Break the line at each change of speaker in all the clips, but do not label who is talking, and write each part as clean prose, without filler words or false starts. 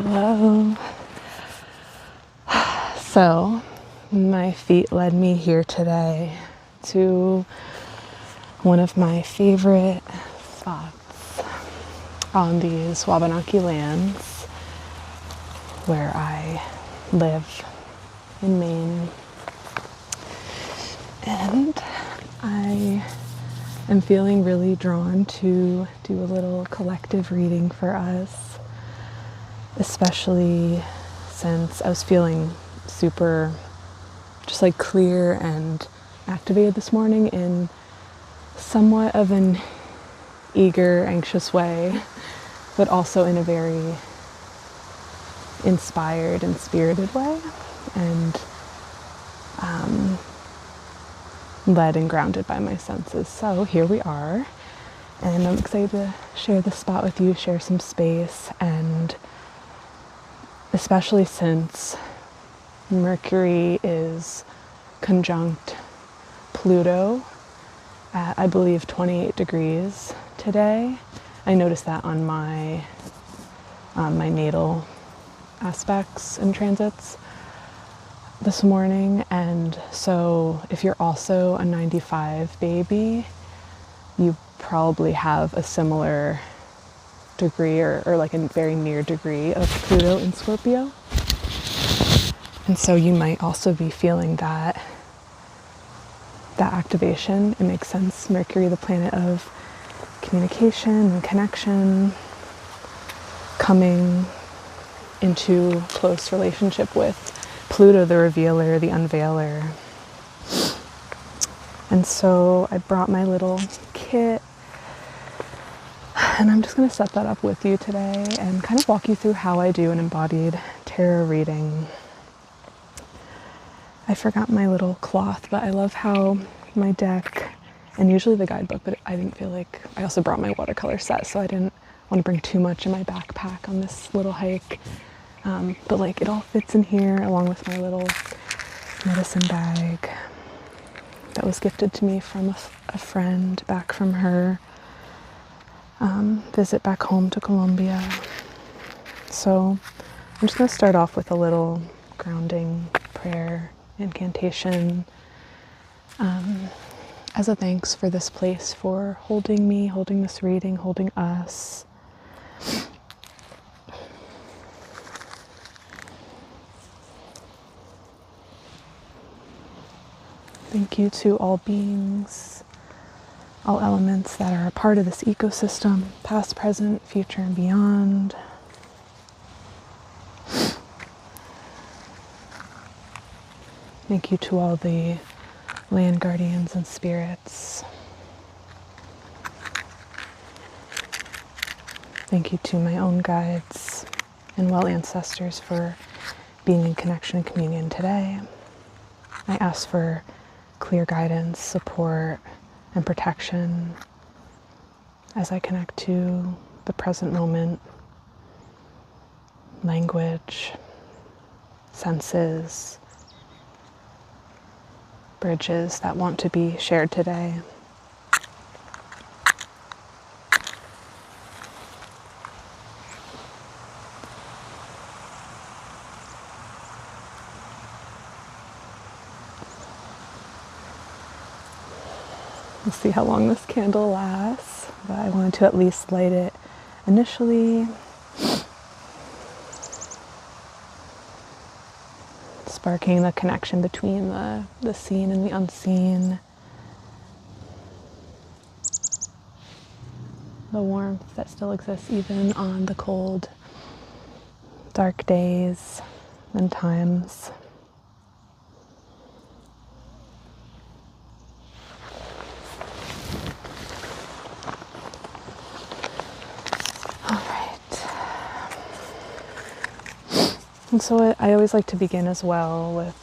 Hello. So, my feet led me here today to one of my favorite spots on these Wabanaki lands where I live in Maine. And I am feeling really drawn to do a little collective reading for us, especially since I was feeling super just like clear and activated this morning in somewhat of an eager, anxious way, but also in a very inspired and spirited way, and led and grounded by my senses. So here we are, and I'm excited to share this spot with you, share some space, and especially since Mercury is conjunct Pluto at, I believe, 28 degrees today. I noticed that on my natal aspects and transits this morning. And so if you're also a 95 baby, you probably have a similar degree or like a very near degree of Pluto in Scorpio. And so you might also be feeling that activation. It makes sense. Mercury, the planet of communication and connection, coming into close relationship with Pluto, the revealer, the unveiler. And so I brought my little kit, and I'm just going to set that up with you today and kind of walk you through how I do an embodied tarot reading. I forgot my little cloth, but I love how my deck, and usually the guidebook, but I didn't feel like, I also brought my watercolor set, so I didn't want to bring too much in my backpack on this little hike. But like it all fits in here along with my little medicine bag that was gifted to me from a friend back from her visit back home to Colombia. So I'm just going to start off with a little grounding prayer incantation as a thanks for this place, for holding me, holding this reading, holding us. Thank you to all beings, all elements that are a part of this ecosystem, past, present, future, and beyond. Thank you to all the land guardians and spirits. Thank you to my own guides and well ancestors for being in connection and communion today. I ask for clear guidance, support, and protection as I connect to the present moment, language, senses, bridges that want to be shared today. We'll see how long this candle lasts, but I wanted to at least light it initially. Sparking the connection between the seen and the unseen. The warmth that still exists even on the cold, dark days and times. And so I always like to begin as well with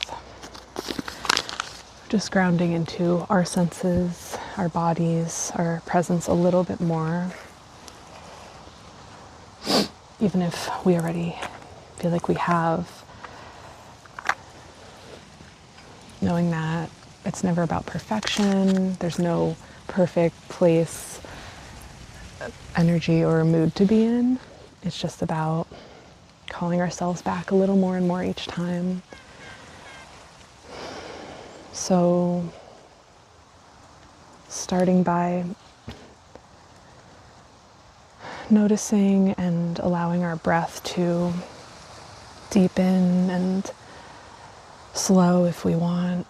just grounding into our senses, our bodies, our presence a little bit more. Even if we already feel like we have, knowing that it's never about perfection, there's no perfect place, energy, or mood to be in. It's just about calling ourselves back a little more and more each time. So, starting by noticing and allowing our breath to deepen and slow if we want.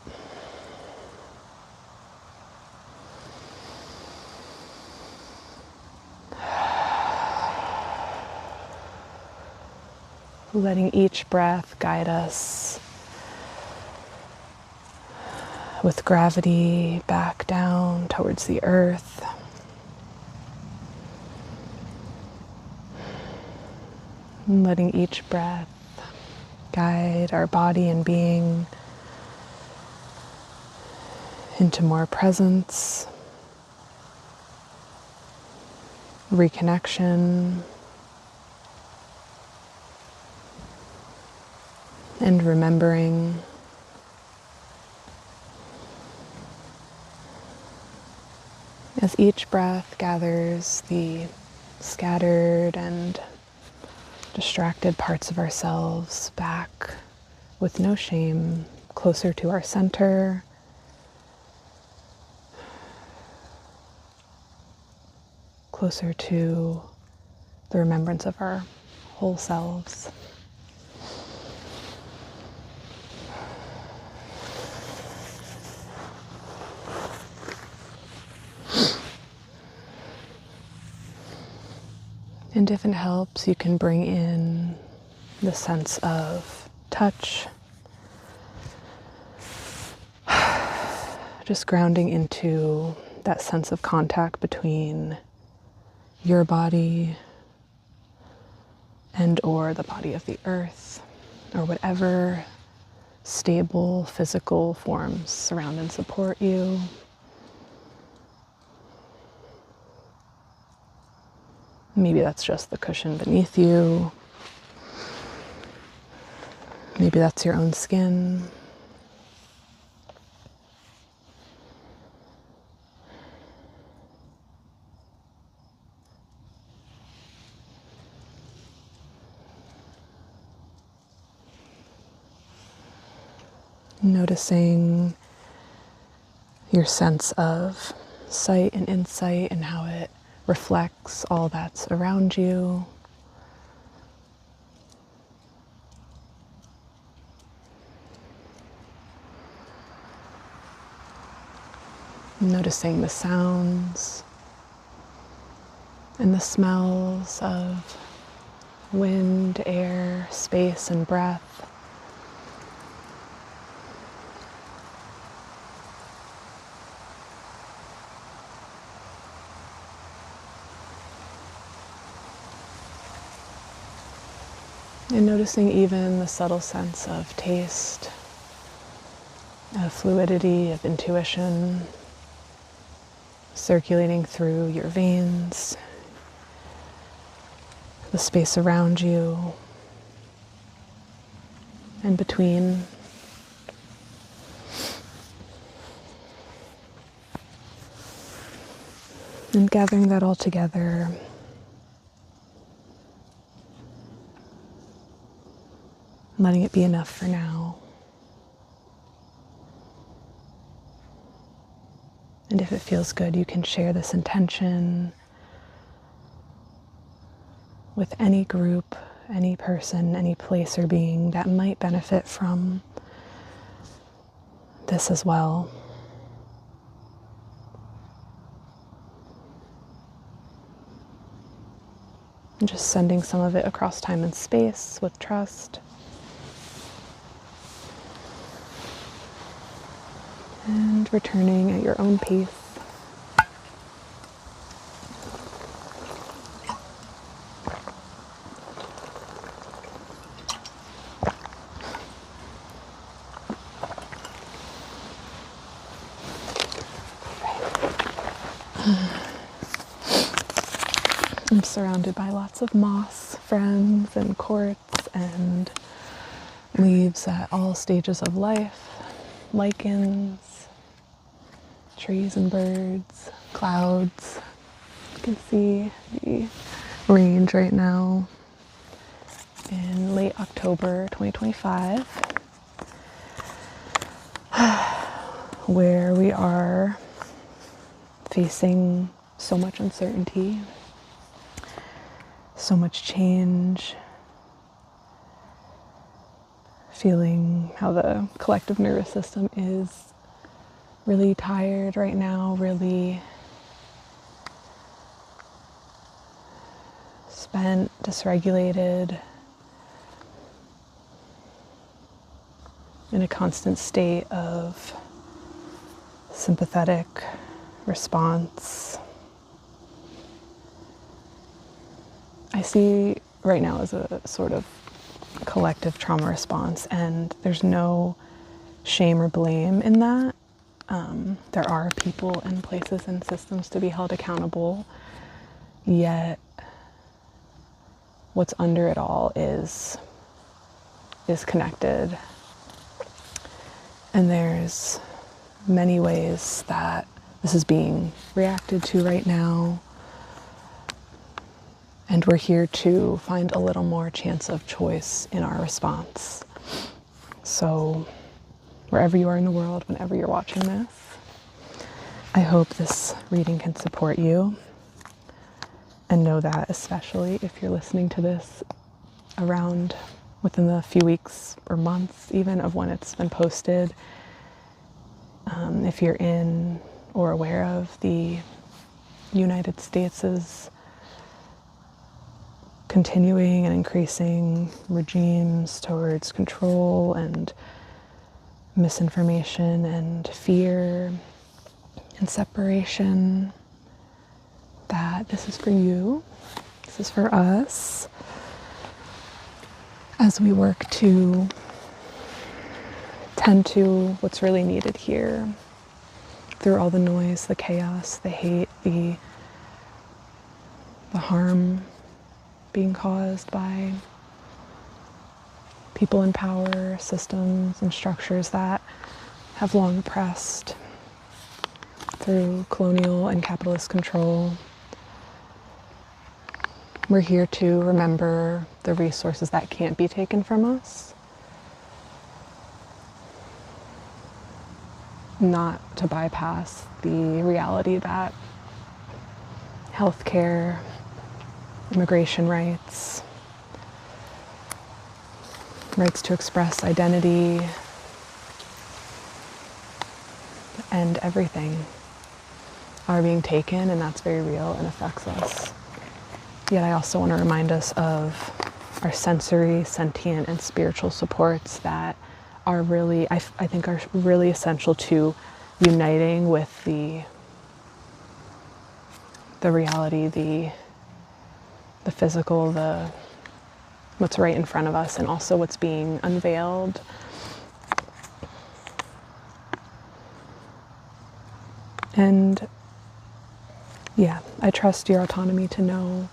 Letting each breath guide us with gravity back down towards the earth. And letting each breath guide our body and being into more presence, reconnection, and remembering. As each breath gathers the scattered and distracted parts of ourselves back with no shame, closer to our center, closer to the remembrance of our whole selves. And if it helps, you can bring in the sense of touch, just grounding into that sense of contact between your body and or the body of the earth, or whatever stable physical forms surround and support you. Maybe that's just the cushion beneath you. Maybe that's your own skin. Noticing your sense of sight and insight and how it reflects all that's around you. Noticing the sounds and the smells of wind, air, space, and breath. And noticing even the subtle sense of taste, of fluidity, of intuition, circulating through your veins, the space around you, and between. And gathering that all together, letting it be enough for now. And if it feels good, you can share this intention with any group, any person, any place or being that might benefit from this as well. And just sending some of it across time and space with trust. And returning at your own pace. I'm surrounded by lots of moss friends and quartz and leaves at all stages of life, lichens, trees and birds, clouds. You can see the range right now in late October 2025, where we are facing so much uncertainty, so much change, feeling how the collective nervous system is really tired right now, really spent, dysregulated, in a constant state of sympathetic response. I see right now as a sort of collective trauma response, and there's no shame or blame in that. There are people and places and systems to be held accountable, yet what's under it all is connected. And there's many ways that this is being reacted to right now. And we're here to find a little more chance of choice in our response. So wherever you are in the world, whenever you're watching this, I hope this reading can support you. And know that, especially if you're listening to this around within the few weeks or months even of when it's been posted, if you're in or aware of the United States' continuing and increasing regimes towards control and misinformation and fear and separation, that this is for you, this is for us, as we work to tend to what's really needed here, through all the noise, the chaos, the hate, the harm being caused by people in power, systems and structures that have long oppressed through colonial and capitalist control. We're here to remember the resources that can't be taken from us, not to bypass the reality that healthcare, immigration rights, rights to express identity, and everything are being taken, and that's very real and affects us. Yet I also want to remind us of our sensory, sentient, and spiritual supports that are really, I think are really essential to uniting with the reality, the physical, what's right in front of us, and also what's being unveiled. And yeah, I trust your autonomy to know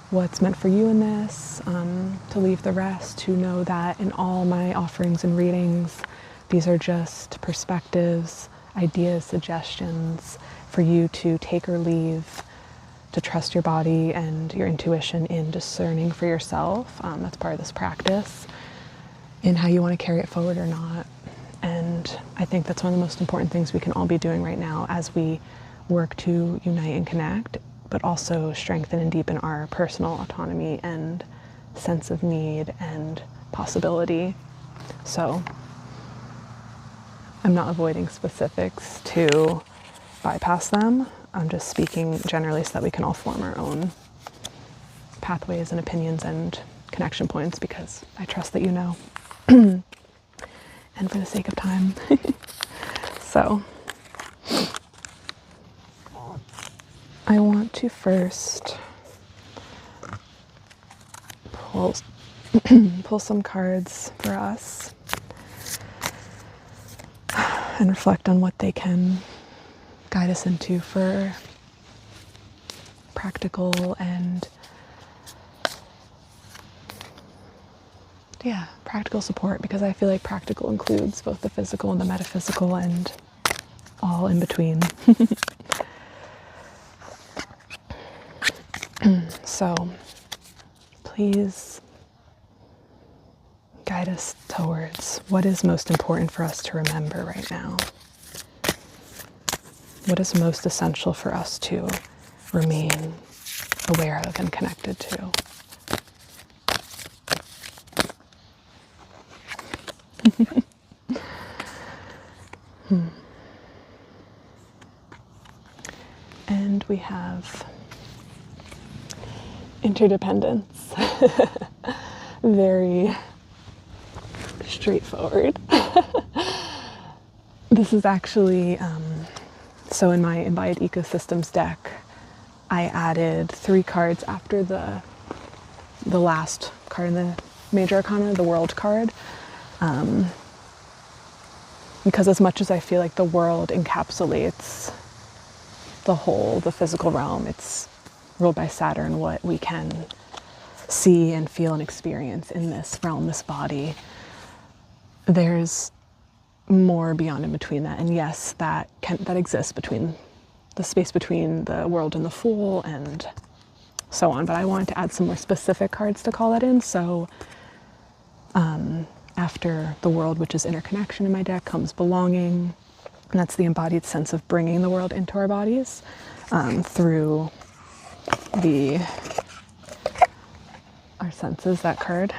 what's meant for you in this, to leave the rest, to know that in all my offerings and readings, these are just perspectives, ideas, suggestions for you to take or leave, to trust your body and your intuition in discerning for yourself. That's part of this practice, in how you want to carry it forward or not. And I think that's one of the most important things we can all be doing right now as we work to unite and connect, but also strengthen and deepen our personal autonomy and sense of need and possibility. So I'm not avoiding specifics to bypass them. I'm just speaking generally so that we can all form our own pathways and opinions and connection points, because I trust that you know. And for the sake of time. So I want to first pull some cards for us and reflect on what they can guide us into for practical and practical support, because I feel like practical includes both the physical and the metaphysical and all in between. So please guide us towards what is most important for us to remember right now. What is most essential for us to remain aware of and connected to. And we have interdependence. Very straightforward. This is actually, so in my Embodied Ecosystems deck, I added 3 cards after the last card in the Major Arcana, the World card. Because as much as I feel like the world encapsulates the whole, the physical realm, it's ruled by Saturn, what we can see and feel and experience in this realm, this body. There's more beyond in between that. And yes, that exists between the space between the world and the Fool and so on. But I wanted to add some more specific cards to call that in. So after the world, which is interconnection in my deck, comes belonging. And that's the embodied sense of bringing the world into our bodies through our senses, that card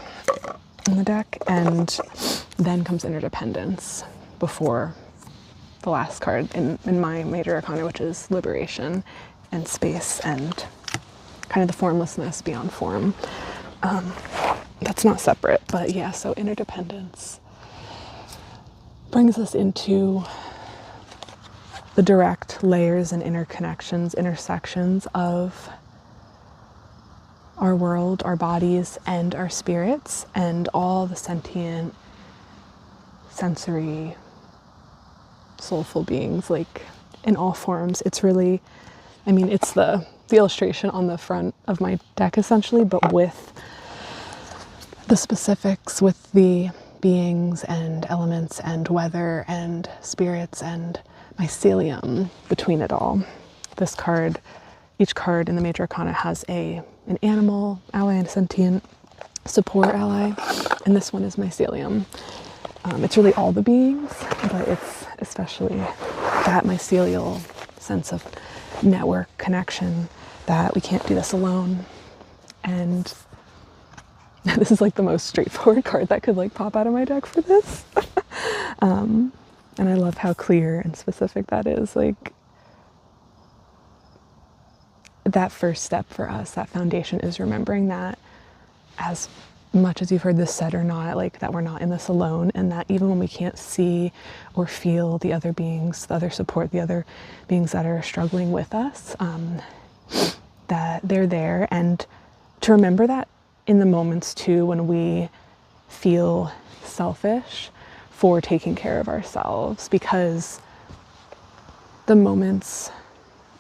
in the deck. And then comes interdependence before the last card in my Major Arcana, which is liberation and space and kind of the formlessness beyond form. That's not separate, but yeah, so interdependence brings us into the direct layers and interconnections, intersections of our world, our bodies, and our spirits, and all the sentient, sensory, soulful beings, like in all forms. It's really, I mean, it's the illustration on the front of my deck essentially, but with the specifics, with the beings and elements and weather and spirits and mycelium between it all. This card, each card in the Major Arcana has an animal ally and a sentient support ally, and this one is mycelium. It's really all the beings, but it's especially that mycelial sense of network connection, that we can't do this alone. And this is like the most straightforward card that could like pop out of my deck for this. And I love how clear and specific that is. Like, that first step for us, that foundation, is remembering that as much as you've heard this said or not, like that we're not in this alone, and that even when we can't see or feel the other beings, the other support, the other beings that are struggling with us, that they're there. And to remember that in the moments too when we feel selfish for taking care of ourselves, because the moments,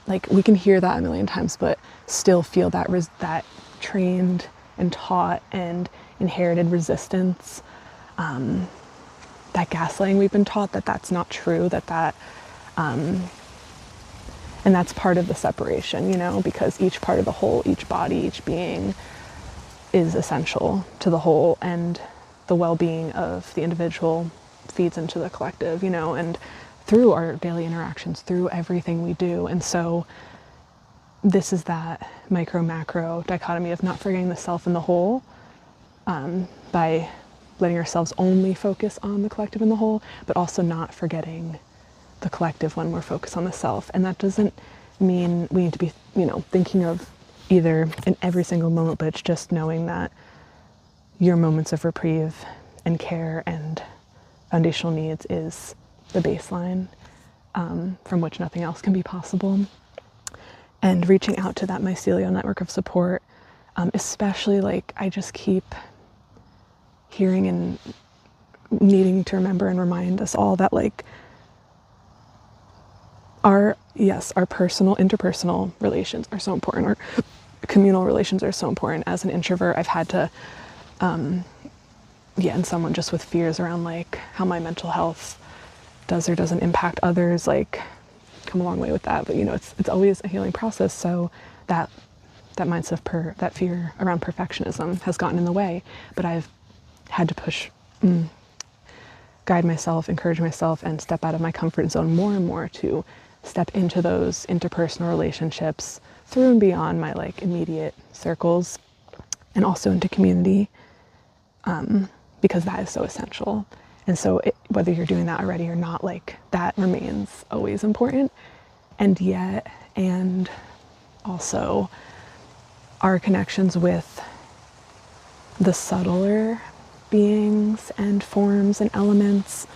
like, we can hear that a million times but still feel that that trained and taught and inherited resistance, that gaslighting we've been taught, that that's not true, and that's part of the separation, you know, because each part of the whole, each body, each being is essential to the whole, and the well-being of the individual feeds into the collective, you know, and through our daily interactions, through everything we do. And so this is that micro-macro dichotomy of not forgetting the self and the whole, by letting ourselves only focus on the collective and the whole, but also not forgetting the collective when we're focused on the self. And that doesn't mean we need to be, you know, thinking of either in every single moment, but it's just knowing that your moments of reprieve and care and foundational needs is the baseline, from which nothing else can be possible. And reaching out to that mycelial network of support, especially, like, I just keep hearing and needing to remember and remind us all that, like, our personal, interpersonal relations are so important. Our communal relations are so important. As an introvert, I've had to, and someone just with fears around, like, how my mental health does or doesn't impact others, like, come a long way with that. But, you know, it's always a healing process. So that mindset of that fear around perfectionism has gotten in the way. But I've had to push guide myself, encourage myself, and step out of my comfort zone more and more to step into those interpersonal relationships through and beyond my like immediate circles and also into community, because that is so essential. And so whether you're doing that already or not, like that remains always important. And also our connections with the subtler beings and forms and elements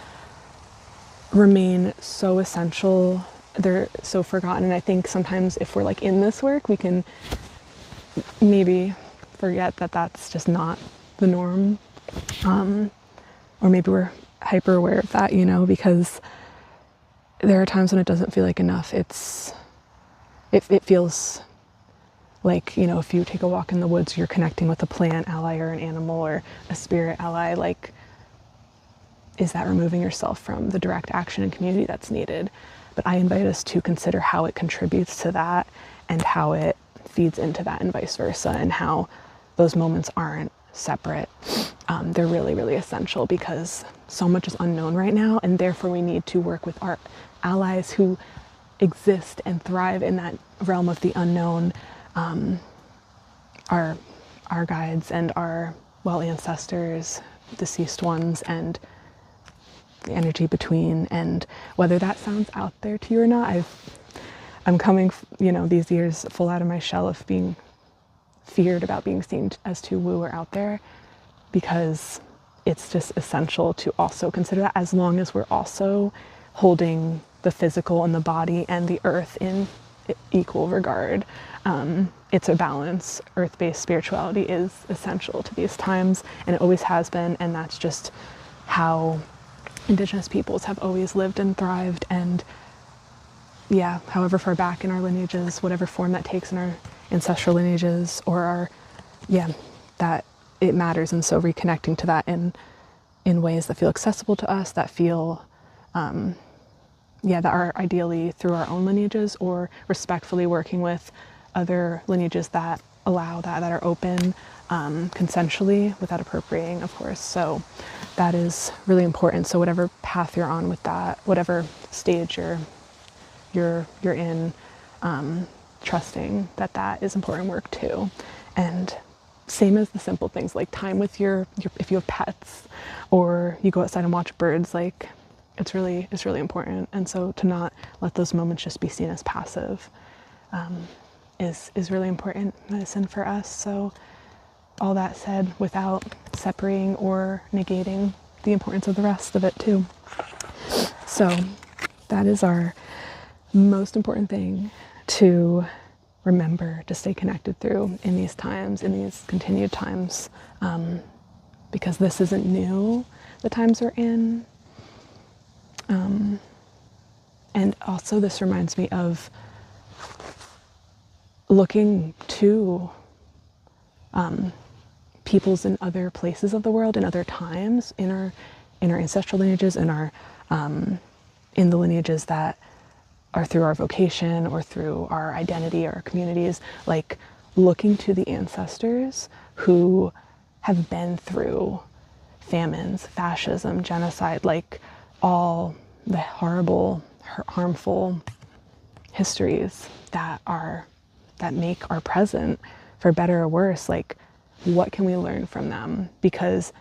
remain so essential. They're so forgotten. And I think sometimes if we're like in this work, we can maybe forget that that's just not the norm. Or maybe we're hyper aware of that, you know, because there are times when it doesn't feel like enough. It feels like, you know, if you take a walk in the woods, you're connecting with a plant ally or an animal or a spirit ally, like, is that removing yourself from the direct action and community that's needed? But I invite us to consider how it contributes to that and how it feeds into that and vice versa, and how those moments aren't separate. They're really, really essential because so much is unknown right now, and therefore we need to work with our allies who exist and thrive in that realm of the unknown, our guides and our ancestors, deceased ones, and the energy between. And whether that sounds out there to you or not, I'm coming, you know, these years full out of my shell of being feared about being seen as too woo or out there, because it's just essential to also consider that, as long as we're also holding the physical and the body and the earth in equal regard. It's a balance. Earth-based spirituality is essential to these times, and it always has been, and that's just how Indigenous peoples have always lived and thrived. And yeah, however far back in our lineages, whatever form that takes in our ancestral lineages or that it matters. And so reconnecting to that in ways that feel accessible to us, that feel that are ideally through our own lineages, or respectfully working with other lineages that allow that are open, consensually, without appropriating, of course. So that is really important. So whatever path you're on with that, whatever stage you're in, trusting that is important work too. And same as the simple things like time with your if you have pets, or you go outside and watch birds, like it's really important. And so to not let those moments just be seen as passive is really important medicine for us. So all that said, without separating or negating the importance of the rest of it too. So that is our most important thing to remember, to stay connected through in these times, in these continued times, because this isn't new, the times we're in. And also this reminds me of looking to peoples in other places of the world, in other times, in our ancestral lineages, in the lineages that are through our vocation or through our identity or our communities, like looking to the ancestors who have been through famines, fascism, genocide, like all the horrible, harmful histories that make our present, for better or worse. Like, what can we learn from them? Because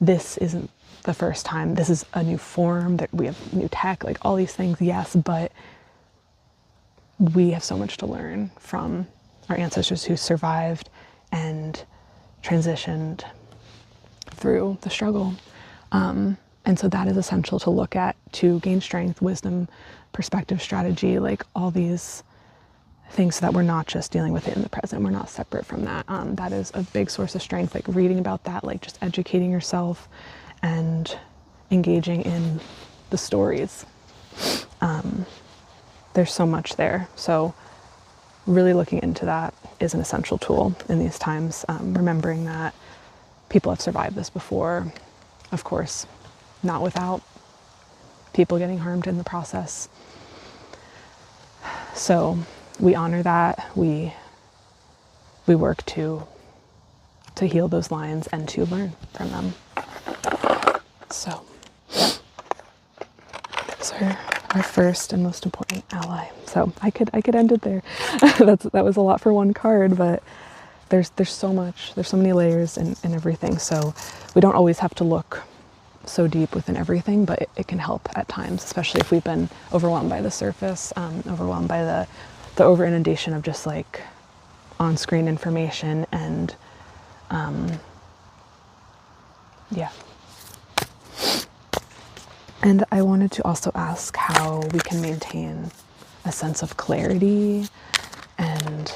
this isn't the first time. This is a new form, that we have new tech, like all these things, yes, but we have so much to learn from our ancestors who survived and transitioned through the struggle. And so that is essential to look at, to gain strength, wisdom, perspective, strategy, like all these things, so that we're not just dealing with it in the present. We're not separate from that. That is a big source of strength, like reading about that, like just educating yourself and engaging in the stories. There's so much there. So really looking into that is an essential tool in these times. Remembering that people have survived this before, of course, not without people getting harmed in the process. So we honor that. We work to heal those lines and to learn from them. So those are our first and most important ally. So I could end it there. That was a lot for one card, but there's so much, there's so many layers and everything. So we don't always have to look so deep within everything, but it can help at times, especially if we've been overwhelmed by the surface, overwhelmed by the over inundation of just like on-screen information and yeah. And I wanted to also ask how we can maintain a sense of clarity and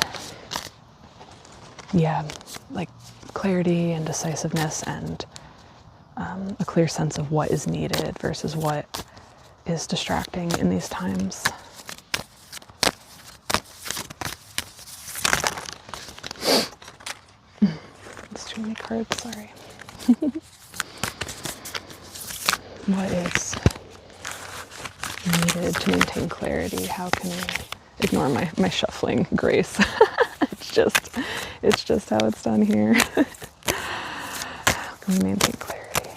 yeah, like clarity and decisiveness and a clear sense of what is needed versus what is distracting in these times. It's too many cards, sorry. What is needed to maintain clarity? How can we ignore my shuffling grace? It's just how it's done here. How can we maintain clarity?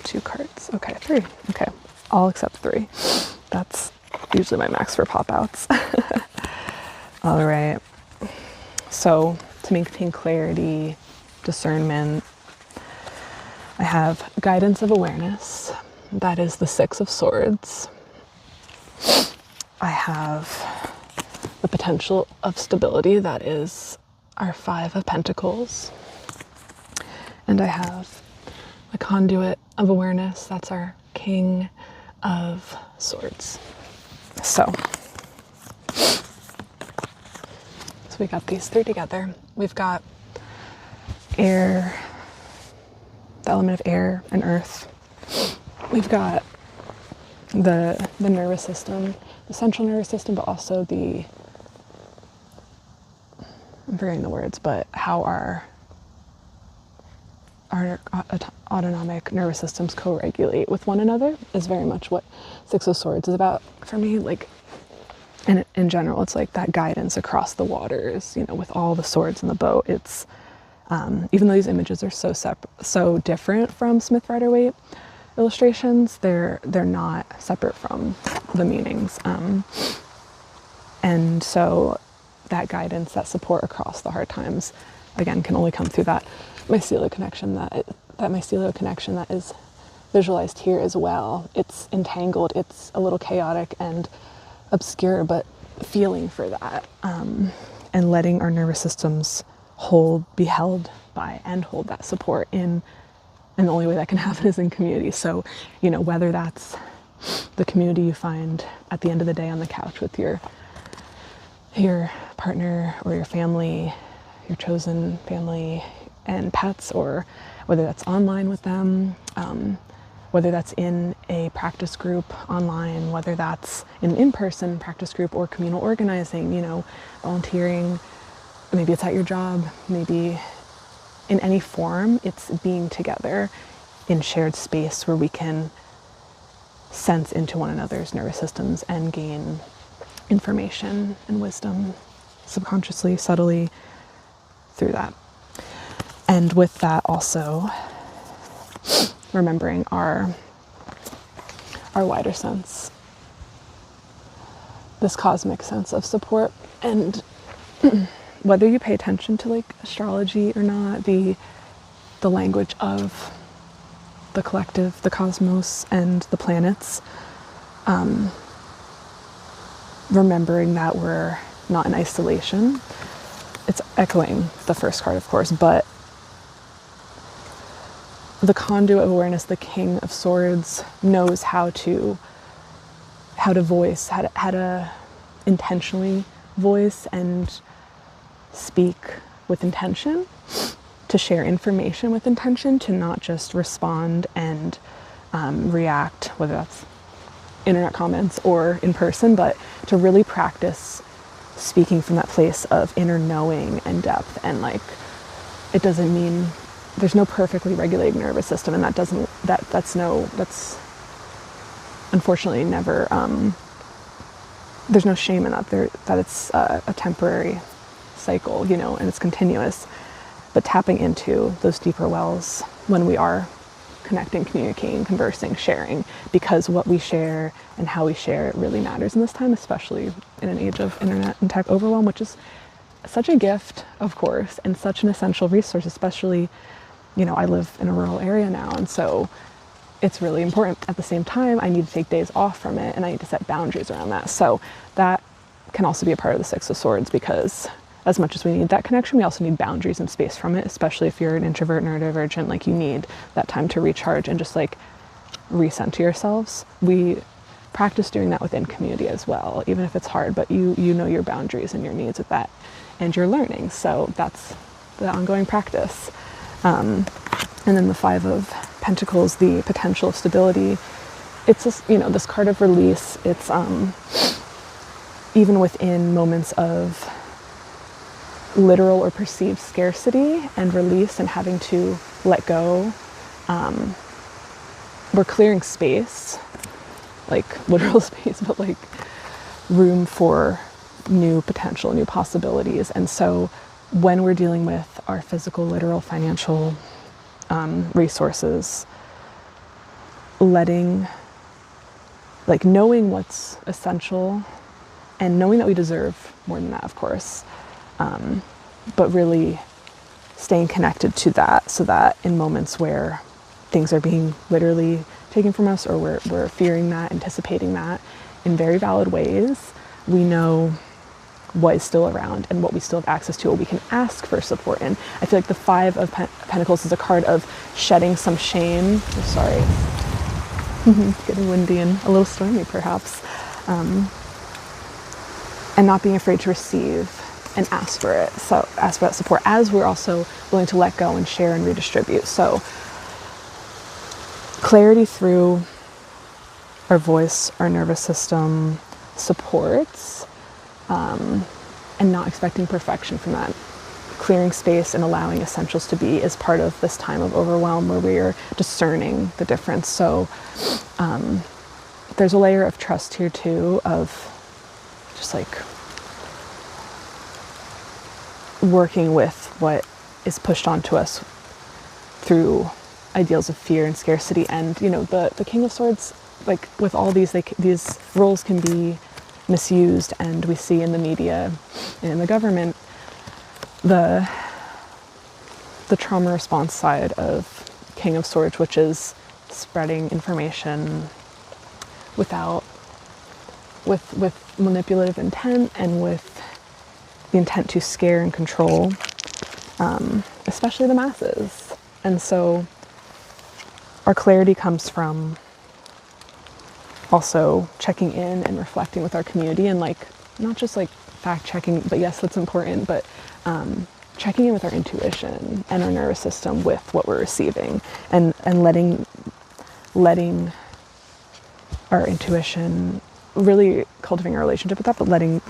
Two cards. Okay, three. Okay, all except three. That's usually my max for pop-outs. All right. So to maintain clarity, discernment, I have guidance of awareness. That is the Six of Swords. I have the potential of stability. That is our Five of Pentacles. And I have the conduit of awareness. That's our King of Swords. So we got these three together. We've got air, the element of air and earth. We've got the nervous system, the central nervous system, but also I'm forgetting the words, but how our autonomic nervous systems co-regulate with one another is very much what Six of Swords is about for me. Like, and in general, it's like that guidance across the waters, you know, with all the swords in the boat. It's, even though these images are so different from Smith Rider-Waite illustrations, they're not separate from the meanings. And so that guidance, that support across the hard times, again, can only come through that mycelial connection, that mycelial connection that is visualized here as well. It's entangled, it's a little chaotic and obscure, but feeling for that, and letting our nervous systems be held by and hold that support in, and the only way that can happen is in community. So, you know, whether that's the community you find at the end of the day on the couch with your partner or your family, your chosen family and pets, or whether that's online with them, whether that's in a practice group online, whether that's an in-person practice group or communal organizing, you know, volunteering, maybe it's at your job, maybe in any form, it's being together in shared space where we can sense into one another's nervous systems and gain information and wisdom subconsciously, subtly through that. And with that also remembering our wider sense, this cosmic sense of support. And whether you pay attention to like astrology or not, the language of the collective, the cosmos and the planets, remembering that we're not in isolation. It's echoing the first card, of course, but the conduit of awareness, the King of Swords, knows how to voice, how to intentionally voice and speak with intention, to share information with intention, to not just respond and react, whether that's internet comments or in person, but to really practice speaking from that place of inner knowing and depth. And like, it doesn't mean there's no perfectly regulated nervous system, and that's unfortunately never, there's no shame in that, that it's a temporary cycle, you know, and it's continuous. But tapping into those deeper wells when we are connecting, communicating, conversing, sharing, because what we share and how we share it really matters in this time, especially in an age of internet and tech overwhelm, which is such a gift, of course, and such an essential resource, especially, you know, I live in a rural area now, and so it's really important. At the same time, I need to take days off from it, and I need to set boundaries around that. So that can also be a part of the Six of Swords, because as much as we need that connection, we also need boundaries and space from it, especially if you're an introvert, neurodivergent. Like, you need that time to recharge and just like recenter yourselves. We practice doing that within community as well, even if it's hard, but you know your boundaries and your needs with that, and you're learning. So that's the ongoing practice. And then the Five of Pentacles, the potential of stability. It's just, you know, this card of release. It's even within moments of literal or perceived scarcity and release and having to let go, we're clearing space, like literal space, but like room for new potential, new possibilities. And so when we're dealing with our physical, literal, financial resources, letting, like, knowing what's essential and knowing that we deserve more than that, of course, but really staying connected to that, so that in moments where things are being literally taken from us, or we're fearing that, anticipating that in very valid ways, we know what is still around and what we still have access to, or we can ask for support in. I feel like the Five of Pentacles is a card of shedding some shame. Oh, sorry. It's getting windy and a little stormy, perhaps. And not being afraid to receive and ask for it. So ask for that support, as we're also willing to let go and share and redistribute. So clarity through our voice, our nervous system supports, and not expecting perfection from that. Clearing space and allowing essentials to be is part of this time of overwhelm, where we're discerning the difference. So there's a layer of trust here too, of just like working with what is pushed onto us through ideals of fear and scarcity. And, you know, the King of Swords, like with all these, these roles can be misused, and we see in the media and in the government the trauma response side of King of Swords, which is spreading information with manipulative intent and with the intent to scare and control, especially the masses. And so our clarity comes from also checking in and reflecting with our community, and like not just like fact checking, but yes, that's important, but checking in with our intuition and our nervous system with what we're receiving, and letting our intuition, really cultivating our relationship with that, but letting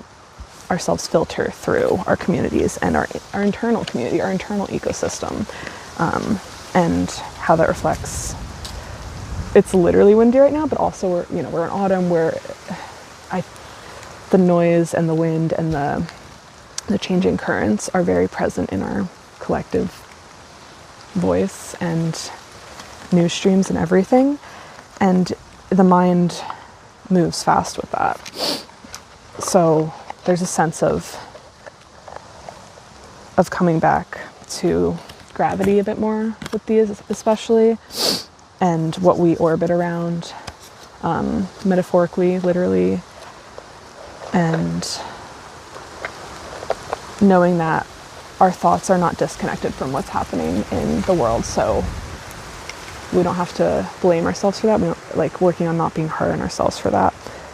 ourselves filter through our communities and our internal community, our internal ecosystem, and how that reflects. It's literally windy right now, but also we're in autumn, where the noise and the wind and the changing currents are very present in our collective voice and news streams and everything. And the mind moves fast with that. So there's a sense of coming back to gravity a bit more with these, especially, and what we orbit around, metaphorically, literally, and knowing that our thoughts are not disconnected from what's happening in the world. So we don't have to blame ourselves for that. We don't, like, working on not being hard on ourselves for that,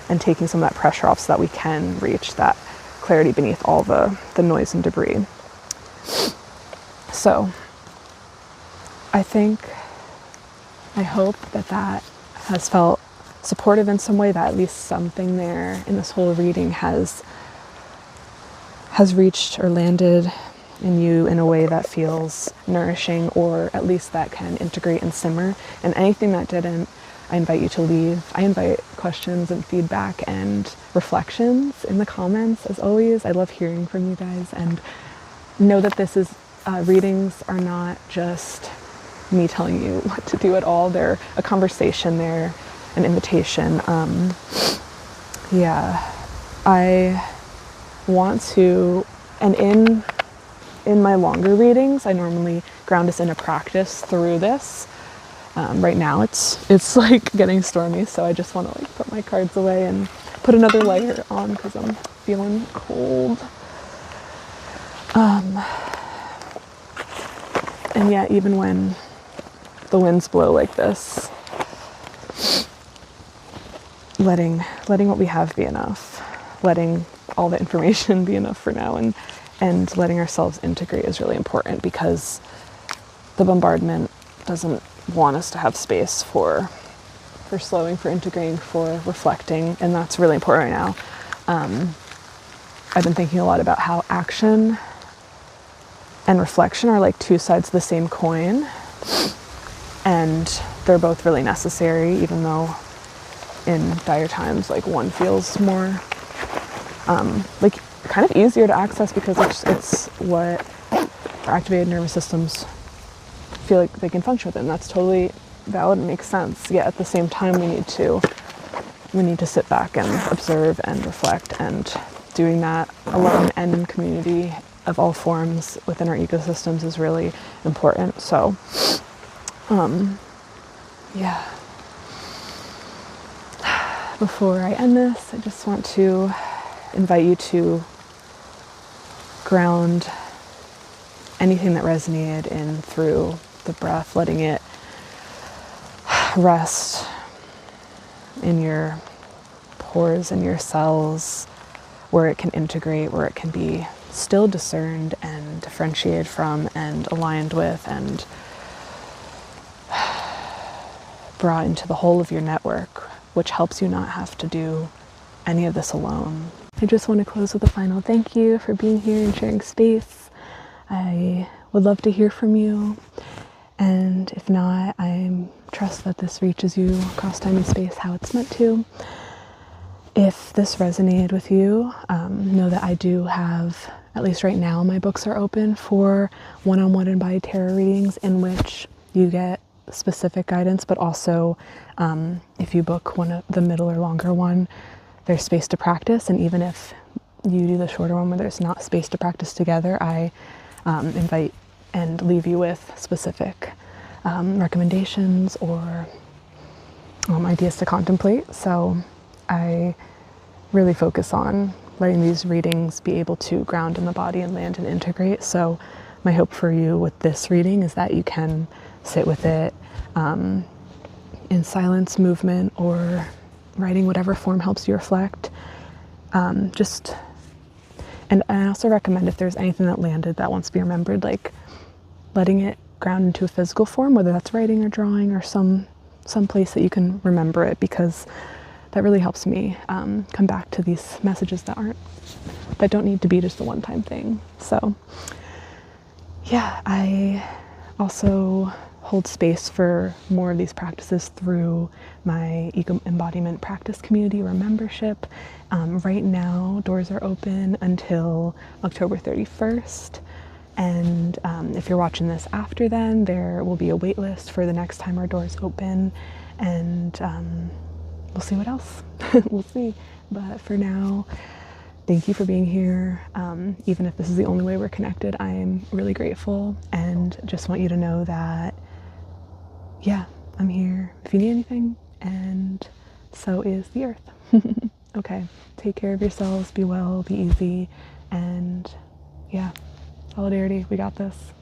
and taking some of that pressure off, so that we can reach that clarity beneath all the noise and debris. So I hope that has felt supportive in some way, that at least something there in this whole reading has reached or landed in you in a way that feels nourishing, or at least that can integrate and simmer. And anything that didn't, I invite you to leave. I invite questions and feedback and reflections in the comments, as always. I love hearing from you guys, and know that this is, readings are not just me telling you what to do at all. They're a conversation, they're an invitation. Yeah, I want to, and in my longer readings, I normally ground us in a practice through this. Right now it's like getting stormy, so I just want to like put my cards away and put another layer on because I'm feeling cold. And yet, even when the winds blow like this, letting what we have be enough, letting all the information be enough for now, and letting ourselves integrate is really important, because the bombardment doesn't want us to have space for slowing, for integrating, for reflecting, and that's really important right now. I've been thinking a lot about how action and reflection are like two sides of the same coin, and they're both really necessary, even though in dire times, like, one feels more like kind of easier to access because it's what our activated nervous systems feel like they can function with, and that's totally valid and makes sense. Yet at the same time, we need to sit back and observe and reflect, and doing that alone and in community of all forms within our ecosystems is really important. So yeah, before I end this, I just want to invite you to ground anything that resonated in through the breath, letting it rest in your pores and your cells, where it can integrate, where it can be still discerned and differentiated from and aligned with and brought into the whole of your network, which helps you not have to do any of this alone. I just want to close with a final thank you for being here and sharing space. I would love to hear from you, and if not, I trust that this reaches you across time and space how it's meant to. If this resonated with you, know that I do have, at least right now, my books are open for one-on-one embodied tarot readings in which you get specific guidance, but also if you book one of the middle or longer one, there's space to practice. And even if you do the shorter one where there's not space to practice together, I invite and leave you with specific recommendations or ideas to contemplate. So I really focus on letting these readings be able to ground in the body and land and integrate. So my hope for you with this reading is that you can sit with it in silence, movement, or writing, whatever form helps you reflect. And I also recommend, if there's anything that landed that wants to be remembered, like letting it ground into a physical form, whether that's writing or drawing or some place that you can remember it, because that really helps me come back to these messages that don't need to be just a one-time thing. So yeah, I also hold space for more of these practices through my ego embodiment practice community or membership. Right now, doors are open until October 31st. And if you're watching this after then, there will be a wait list for the next time our doors open. And we'll see what else. We'll see. But for now, thank you for being here. Even if this is the only way we're connected, I'm really grateful, and just want you to know that, yeah, I'm here if you need anything, and so is the earth. Okay, take care of yourselves, be well, be easy, and yeah, solidarity, we got this.